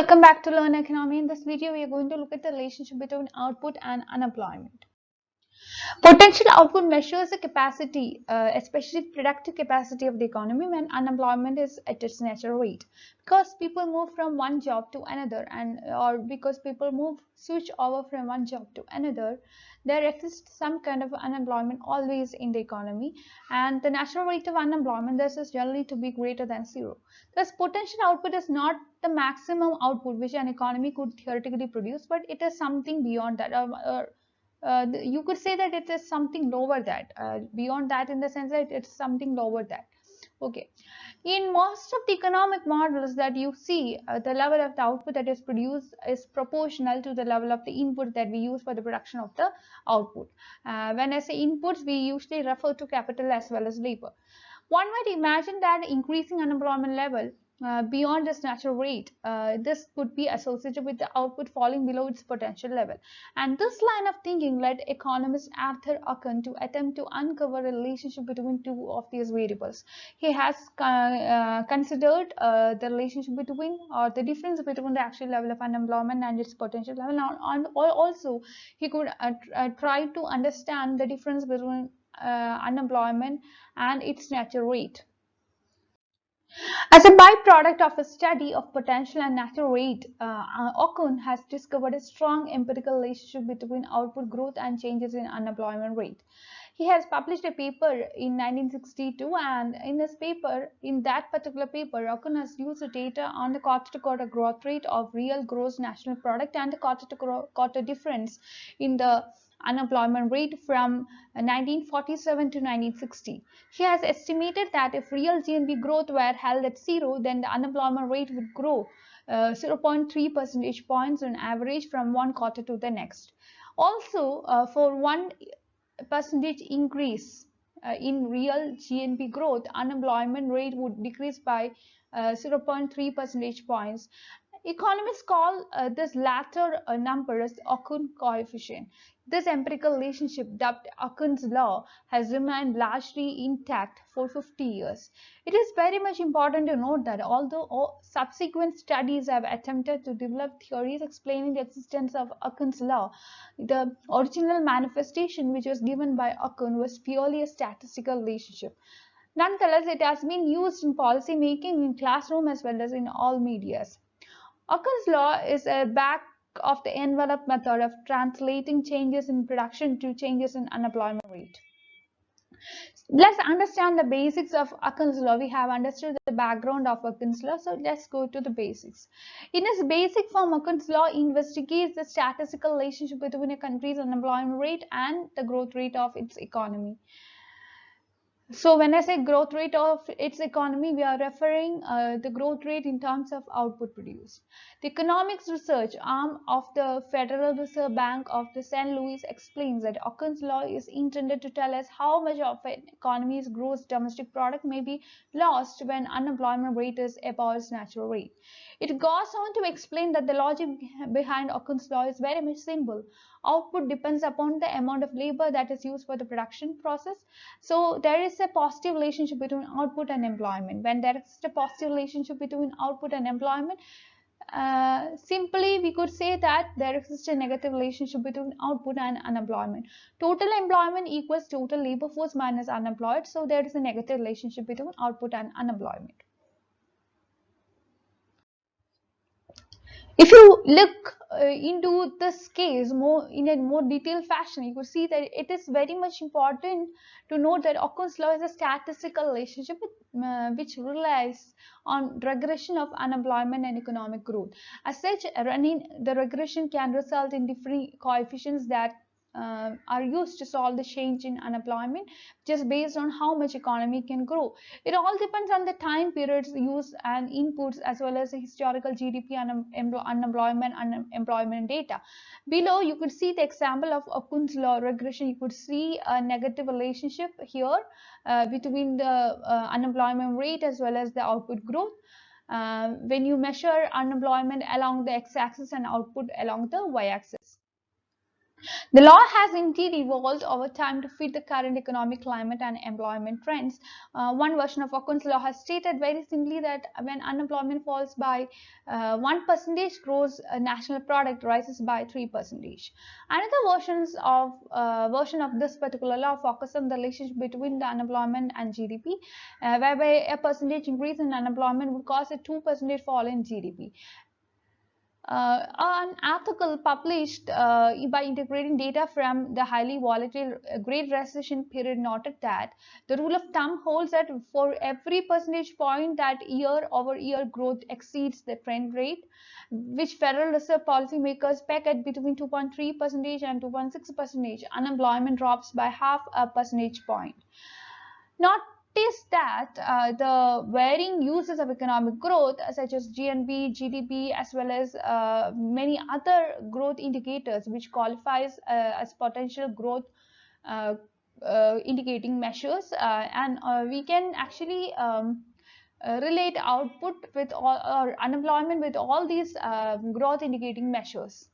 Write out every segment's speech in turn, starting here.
Welcome back to Learn Economy. In this video, we are going to look at the relationship between output and unemployment. Potential output measures the capacity, especially productive capacity of the economy when unemployment is at its natural rate. Because people move from one job to another, or because people switch over from one job to another, there exists some kind of unemployment always in the economy, and the natural rate of unemployment thus is generally to be greater than zero. Thus, potential output is not the maximum output which an economy could theoretically produce, but it is something beyond that. You could say that it is something lower that beyond that, in the sense that it's something lower that. Okay, in most of the economic models that you see, the level of the output that is produced is proportional to the level of the input that we use for the production of the output. When I say inputs, we usually refer to capital as well as labor. One might imagine that increasing unemployment level beyond its natural rate, this could be associated with the output falling below its potential level. And this line of thinking led economist Arthur Okun to attempt to uncover a relationship between two of these variables. He has considered the relationship between, or the difference between, the actual level of unemployment and its potential level. And also, he could try to understand the difference between unemployment and its natural rate. As a byproduct of a study of potential and natural rate, Okun has discovered a strong empirical relationship between output growth and changes in unemployment rate. He has published a paper in 1962, and in that particular paper, Okun has used the data on the quarter-to-quarter growth rate of real gross national product and the quarter-to-quarter difference in the unemployment rate from 1947 to 1960. He has estimated that if real GNP growth were held at zero, then the unemployment rate would grow 0.3 percentage points on average from one quarter to the next. Also, for 1% increase in real GNP growth, unemployment rate would decrease by 0.3 percentage points. Economists call this latter number as Okun coefficient. This empirical relationship, dubbed Okun's Law, has remained largely intact for 50 years. It is very much important to note that although all subsequent studies have attempted to develop theories explaining the existence of Okun's Law, the original manifestation which was given by Okun was purely a statistical relationship. Nonetheless, it has been used in policy making, in classroom, as well as in all medias. Okun's law is a back of the envelope method of translating changes in production to changes in unemployment rate. Let's understand the basics of Okun's law. We have understood the background of Okun's law, so let's go to the basics. In its basic form, Okun's law investigates the statistical relationship between a country's unemployment rate and the growth rate of its economy. So when I say growth rate of its economy, we are referring the growth rate in terms of output produced. The economics research arm of the Federal Reserve Bank of the St. Louis explains that Okun's law is intended to tell us how much of an economy's gross domestic product may be lost when unemployment rate is above its natural rate. It goes on to explain that the logic behind Okun's law is very much simple. Output depends upon the amount of labor that is used for the production process. So there is a positive relationship between output and employment. When there is a positive relationship between output and employment, simply we could say that there exists a negative relationship between output and unemployment. Total employment equals total labor force minus unemployed. So there is a negative relationship between output and unemployment. If you look into this case in a more detailed fashion, you could see that it is very much important to note that Okun's law is a statistical relationship which relies on regression of unemployment and economic growth. As such, the regression can result in different coefficients that are used to solve the change in unemployment just based on how much economy can grow. It all depends on the time periods used and inputs, as well as the historical GDP, unemployment and employment data. Below, you could see the example of Okun's law regression. You could see a negative relationship here between the unemployment rate as well as the output growth. When you measure unemployment along the x-axis and output along the y-axis. The law has indeed evolved over time to fit the current economic climate and employment trends. One version of Okun's law has stated very simply that when unemployment falls by 1%, gross national product rises by 3%. Another version of this particular law focuses on the relationship between the unemployment and GDP, whereby a percentage increase in unemployment would cause a 2% fall in GDP. An article published by integrating data from the highly volatile Great Recession period noted that the rule of thumb holds that for every percentage point that year-over-year growth exceeds the trend rate, which Federal Reserve policymakers peg at between 2.3% and 2.6%, unemployment drops by half a percentage point. Notice that the varying uses of economic growth, such as GNP, GDP, as well as many other growth indicators, which qualifies as potential growth uh, indicating measures, and we can actually relate output with all, or unemployment with all these growth indicating measures.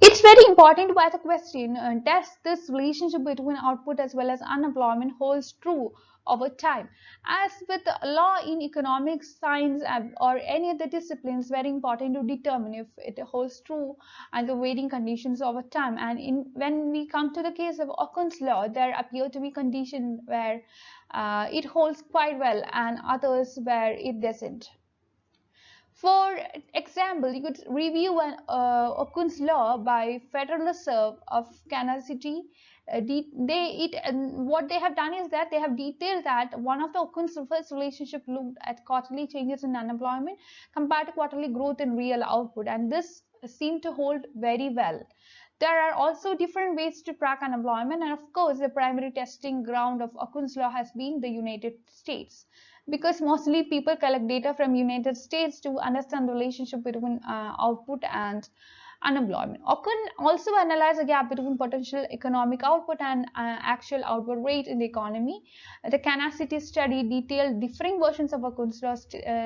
It's very important to ask the question, does this relationship between output as well as unemployment holds true over time? As with law in economics, science, or any other discipline, it's very important to determine if it holds true under varying conditions over time. And when we come to the case of Okun's law, there appear to be conditions where it holds quite well and others where it doesn't. For example, you could review an Okun's law by Federal Reserve of Kansas City. What they have done is that they have detailed that one of the Okun's first relationship looked at quarterly changes in unemployment compared to quarterly growth in real output, and this seemed to hold very well. There are also different ways to track unemployment, and of course, the primary testing ground of Okun's law has been the United States, because mostly people collect data from United States to understand the relationship between output and unemployment. Okun also analyzed a gap between potential economic output and actual output rate in the economy. The Kansas City study detailed differing versions of Okun's law,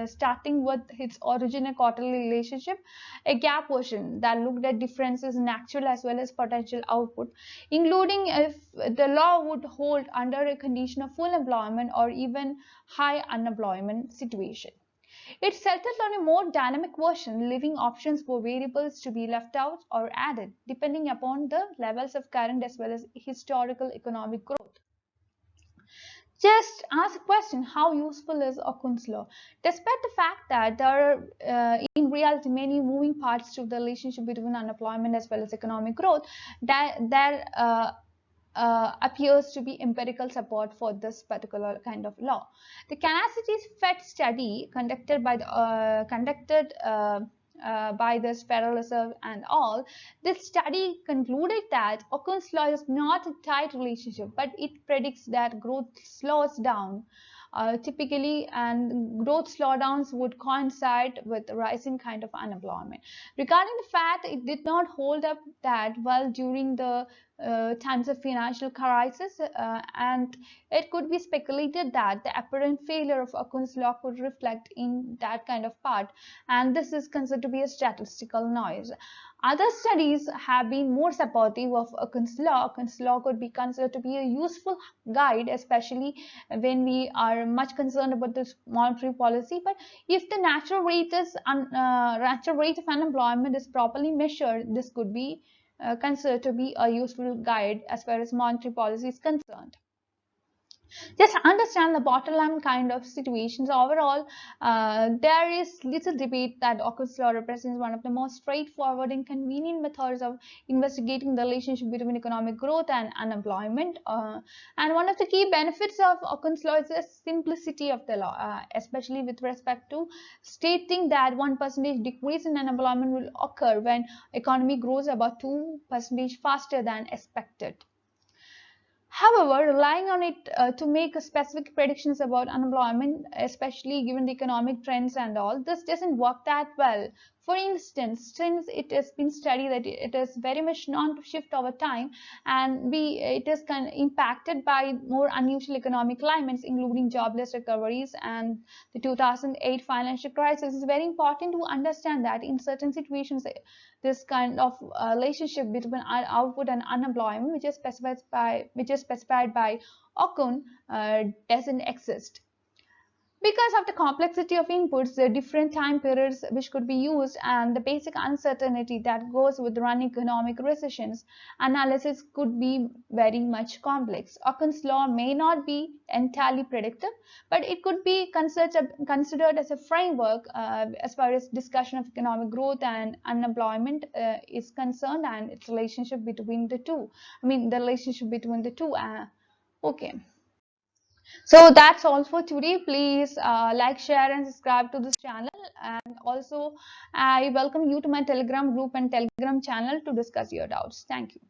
starting with its original quarterly relationship, a gap version that looked at differences in actual as well as potential output, including if the law would hold under a condition of full employment or even high unemployment situation. It settled on a more dynamic version, leaving options for variables to be left out or added, depending upon the levels of current as well as historical economic growth. Just ask a question, how useful is Okun's law? Despite the fact that there are in reality many moving parts to the relationship between unemployment as well as economic growth, there appears to be empirical support for this particular kind of law. The Kansas City's Fed study conducted by this Federal Reserve and all, this study concluded that Okun's law is not a tight relationship, but it predicts that growth slows down typically, and growth slowdowns would coincide with rising kind of unemployment. Regarding the fact it did not hold up that well during the times of financial crisis, and it could be speculated that the apparent failure of Okun's law could reflect in that kind of part, and this is considered to be a statistical noise. Other studies have been more supportive of Okun's law. Okun's law could be considered to be a useful guide, especially when we are much concerned about this monetary policy. But if the natural rate of unemployment is properly measured, this could be considered to be a useful guide as far as monetary policy is concerned. Just understand the bottom line kind of situations. Overall, there is little debate that Okun's law represents one of the most straightforward and convenient methods of investigating the relationship between economic growth and unemployment. And one of the key benefits of Okun's law is the simplicity of the law, especially with respect to stating that 1% decrease in unemployment will occur when economy grows about 2% faster than expected. However, relying on it to make specific predictions about unemployment, especially given the economic trends and all, this doesn't work that well. For instance, since it has been studied that it is very much known to shift over time, and it is impacted by more unusual economic climates, including jobless recoveries and the 2008 financial crisis. It's very important to understand that in certain situations, this kind of relationship between output and unemployment, which is specified by Okun, doesn't exist. Because of the complexity of inputs, the different time periods which could be used, and the basic uncertainty that goes with running economic recessions, analysis could be very much complex. Okun's law may not be entirely predictive, but it could be considered as a framework as far as discussion of economic growth and unemployment is concerned, and its relationship between the two. I mean, the relationship between the two. Okay. So that's all for today. Please like, share, and subscribe to this channel. And also, I welcome you to my Telegram group and Telegram channel to discuss your doubts. Thank you.